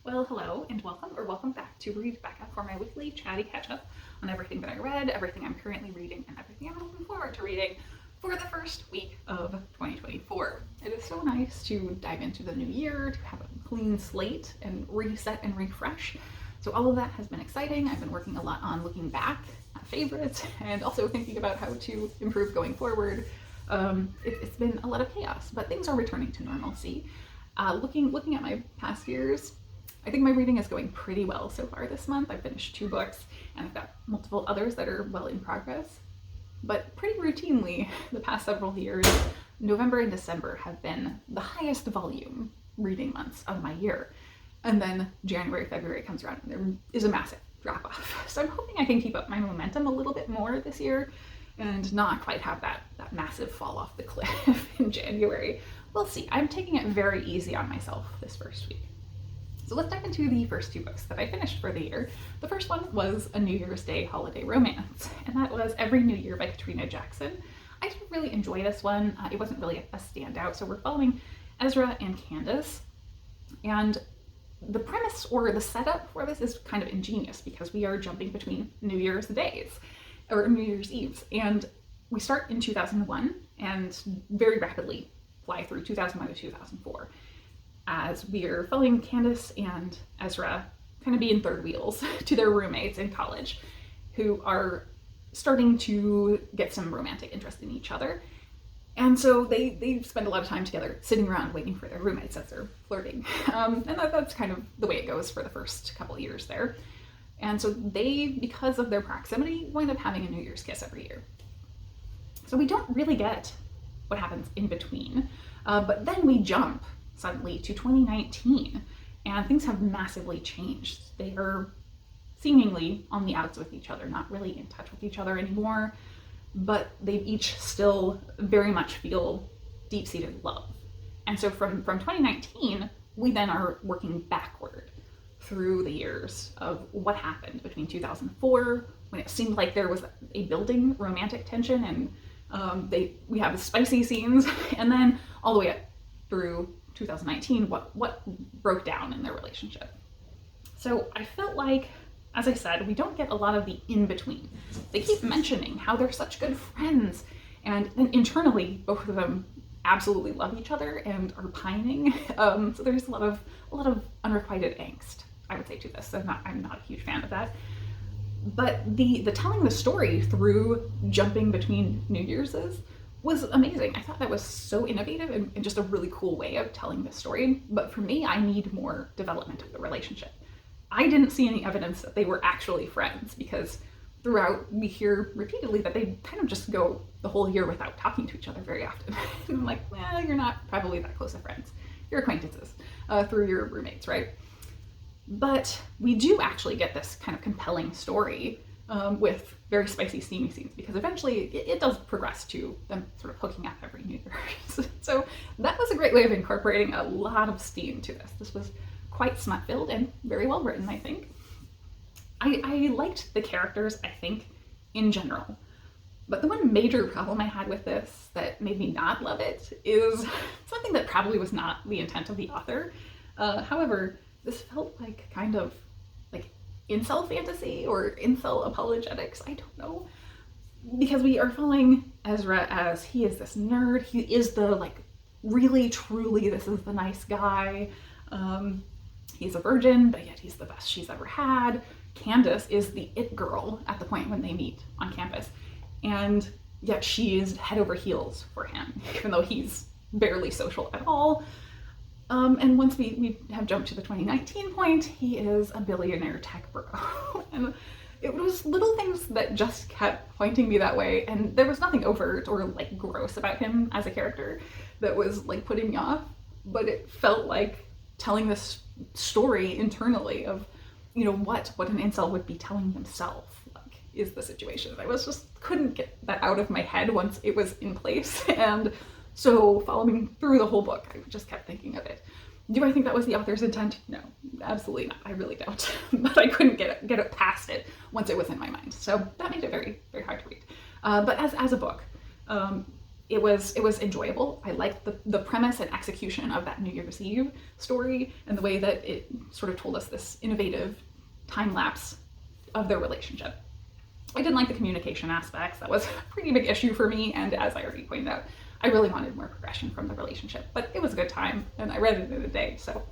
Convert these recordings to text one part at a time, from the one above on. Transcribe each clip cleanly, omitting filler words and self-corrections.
Well, hello and welcome, or welcome back to Read Becca for my weekly chatty catch-up on everything that I read, everything I'm currently reading, and everything I'm looking forward to reading for the first week of 2024. It is so nice to dive into the new year, to have a clean slate and reset and refresh. So all of that has been exciting. I've been working a lot on looking back at favorites and also thinking about how to improve going forward. It's been a lot of chaos, but things are returning to normalcy. Looking at my past years, I think my reading is going pretty well so far this month. I've finished 2 books and I've got multiple others that are well in progress. But pretty routinely, the past several years, November and December have been the highest volume reading months of my year. And then January, February comes around and there is a massive drop off. So I'm hoping I can keep up my momentum a little bit more this year and not quite have that massive fall off the cliff in January. We'll see. I'm taking it very easy on myself this first week. So let's dive into the first 2 books that I finished for the year. The first one was A New Year's Day Holiday Romance, and that was Every New Year by Katrina Jackson. I did really enjoy this one. It wasn't really a standout, so we're following Ezra and Candace, and the premise or the setup for this is kind of ingenious because we are jumping between New Year's days, or New Year's Eves, and we start in 2001 and very rapidly fly through 2001 to 2004. As we're following Candace and Ezra kind of being third wheels to their roommates in college who are starting to get some romantic interest in each other. And so they spend a lot of time together sitting around waiting for their roommates as they're flirting. And that's kind of the way it goes for the first couple of years there. And so they, because of their proximity, wind up having a New Year's kiss every year. So we don't really get what happens in between. But then we jump suddenly to 2019, and things have massively changed. They are seemingly on the outs with each other, not really in touch with each other anymore, but they each still very much feel deep-seated love. And so from 2019, we then are working backward through the years of what happened between 2004, when it seemed like there was a building romantic tension, and we have spicy scenes, and then all the way up through 2019, what broke down in their relationship. So I felt like, as I said, we don't get a lot of the in-between. They keep mentioning how they're such good friends, and then internally, both of them absolutely love each other and are pining. So there's a lot of unrequited angst, I would say, to this. I'm not a huge fan of that. But the telling the story through jumping between New Year's was amazing. I thought that was so innovative and just a really cool way of telling this story. But for me, I need more development of the relationship. I didn't see any evidence that they were actually friends, because throughout we hear repeatedly that they kind of just go the whole year without talking to each other very often. And I'm like, well, you're not probably that close of friends. You're acquaintances through your roommates, right? But we do actually get this kind of compelling story with very spicy, steamy scenes, because eventually it does progress to them sort of hooking up every New Year's. So that was a great way of incorporating a lot of steam to this. This was quite smut-filled and very well written, I think. I liked the characters, I think, in general. But the one major problem I had with this that made me not love it is something that probably was not the intent of the author. However, this felt like kind of like incel fantasy or incel apologetics, I don't know. Because we are following Ezra as he is this nerd, he is the really truly this is the nice guy. He's a virgin, but yet he's the best she's ever had. Candace is the it girl at the point when they meet on campus, and yet she is head over heels for him, even though he's barely social at all. And once we have jumped to the 2019 point, he is a billionaire tech bro. And it was little things that just kept pointing me that way, and there was nothing overt or gross about him as a character that was putting me off, but it felt like telling this story internally of, what an incel would be telling themselves is the situation. I couldn't get that out of my head once it was in place, and so following through the whole book, I just kept thinking of it. Do I think that was the author's intent? No, absolutely not. I really don't. But I couldn't get it past it once it was in my mind. So that made it very, very hard to read. But as a book, it was enjoyable. I liked the premise and execution of that New Year's Eve story and the way that it sort of told us this innovative time lapse of their relationship. I didn't like the communication aspects. That was a pretty big issue for me, and as I already pointed out, I really wanted more progression from the relationship, but it was a good time, and I read it in a day, so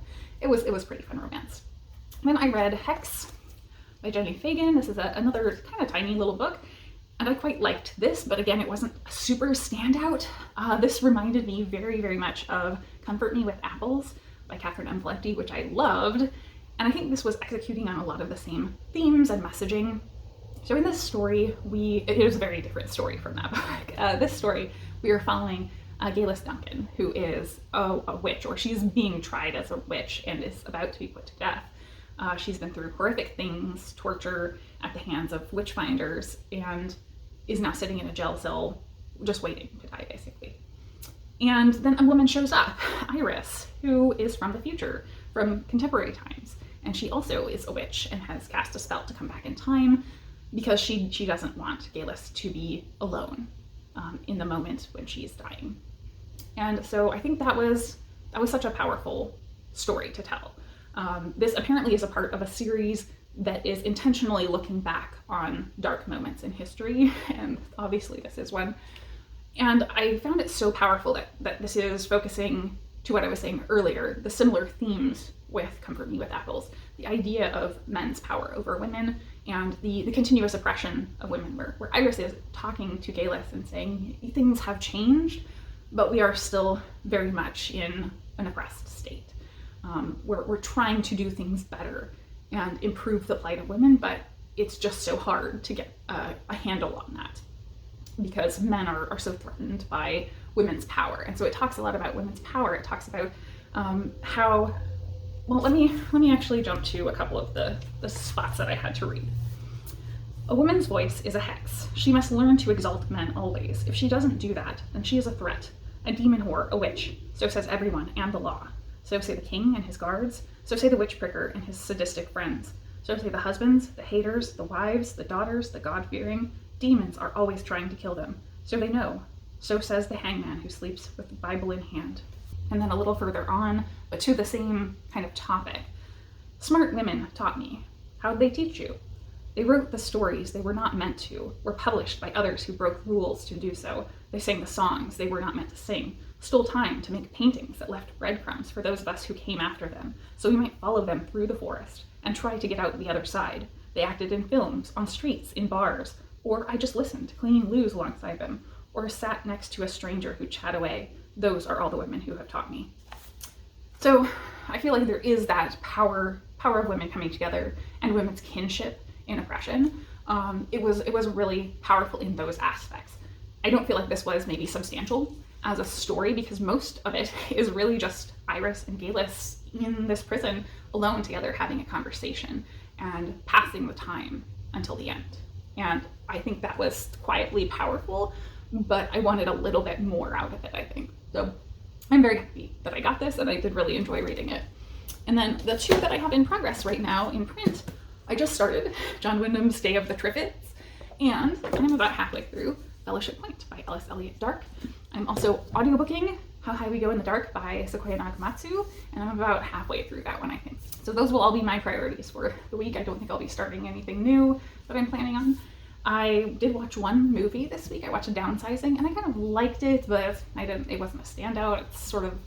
it was pretty fun romance. Then I read Hex by Jenni Fagan. This is another kind of tiny little book, and I quite liked this, but again, it wasn't a super standout. This reminded me very, very much of Comfort Me with Apples by Katrina, which I loved, and I think this was executing on a lot of the same themes and messaging. So in this story, it is a very different story from that book. This story, we are following Galis Duncan, who is a witch, or she's being tried as a witch and is about to be put to death. She's been through horrific things, torture at the hands of witch finders, and is now sitting in a jail cell just waiting to die, basically. And then a woman shows up, Iris, who is from the future, from contemporary times. And she also is a witch and has cast a spell to come back in time because she doesn't want Galis to be alone in the moment when she's dying. And so I think that was such a powerful story to tell. This apparently is a part of a series that is intentionally looking back on dark moments in history, and obviously this is one. And I found it so powerful that this is focusing, to what I was saying earlier, the similar themes with Comfort Me with Apples, the idea of men's power over women and the continuous oppression of women, where Iris is talking to Galis and saying things have changed, but we are still very much in an oppressed state. We're trying to do things better and improve the plight of women, but it's just so hard to get a handle on that because men are so threatened by women's power. And so it talks a lot about women's power. It talks about how, well, let me actually jump to a couple of the spots that I had to read. A woman's voice is a hex. She must learn to exalt men always. If she doesn't do that, then she is a threat, a demon whore, a witch. So says everyone and the law. So say the king and his guards. So say the witch pricker and his sadistic friends. So say the husbands, the haters, the wives, the daughters, the God-fearing. Demons are always trying to kill them. So they know. So says the hangman who sleeps with the Bible in hand. And then a little further on, but to the same kind of topic. Smart women taught me. How'd they teach you? They wrote the stories they were not meant to, were published by others who broke rules to do so. They sang the songs they were not meant to sing, stole time to make paintings that left breadcrumbs for those of us who came after them, so we might follow them through the forest and try to get out the other side. They acted in films, on streets, in bars, or I just listened, cleaning loos alongside them, or sat next to a stranger who'd chat away. Those are all the women who have taught me. So I feel like there is that power of women coming together and women's kinship in oppression. It was really powerful in those aspects. I don't feel like this was maybe substantial as a story because most of it is really just Iris and Galis in this prison alone together having a conversation and passing the time until the end. And I think that was quietly powerful, but I wanted a little bit more out of it, I think. So I'm very happy that I got this and I did really enjoy reading it. And then the two that I have in progress right now in print, I just started John Wyndham's Day of the Triffids, and I'm about halfway through Fellowship Point by Elliott Dark. I'm also audiobooking How High We Go in the Dark by Sequoia Nagamatsu, and I'm about halfway through that one, I think. So those will all be my priorities for the week. I don't think I'll be starting anything new that I'm planning on. I did watch one movie this week. I watched Downsizing, and I kind of liked it, but it wasn't a standout. It's sort of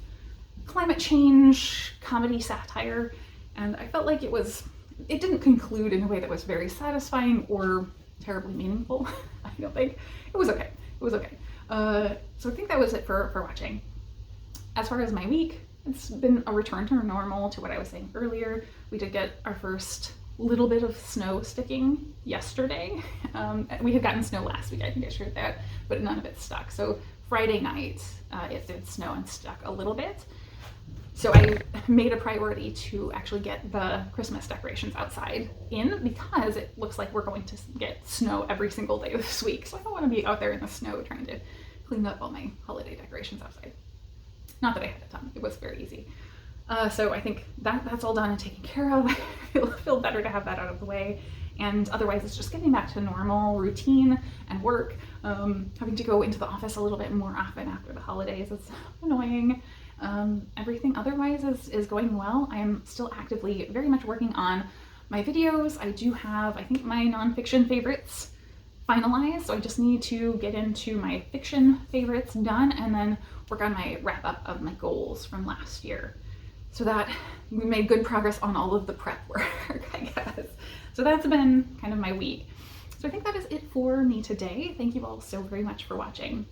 climate change, comedy satire, and I felt like it didn't conclude in a way that was very satisfying or terribly meaningful. I don't think. It was okay. So I think that was it for watching. As far as my week, it's been a return to normal to what I was saying earlier. We did get our first little bit of snow sticking yesterday. We had gotten snow last week, I think I shared that, but none of it stuck. So Friday night, it did snow and stuck a little bit. So I made a priority to actually get the Christmas decorations outside in because it looks like we're going to get snow every single day this week. So I don't want to be out there in the snow trying to clean up all my holiday decorations outside. Not that I had a ton, it was very easy. So I think that's all done and taken care of. I feel better to have that out of the way. And otherwise it's just getting back to normal routine and work. Having to go into the office a little bit more often after the holidays is annoying. Everything otherwise is going well. I am still actively very much working on my videos. I do have, I think, my nonfiction favorites finalized, so I just need to get into my fiction favorites done and then work on my wrap up of my goals from last year. So that we made good progress on all of the prep work, I guess. So that's been kind of my week. So I think that is it for me today. Thank you all so very much for watching.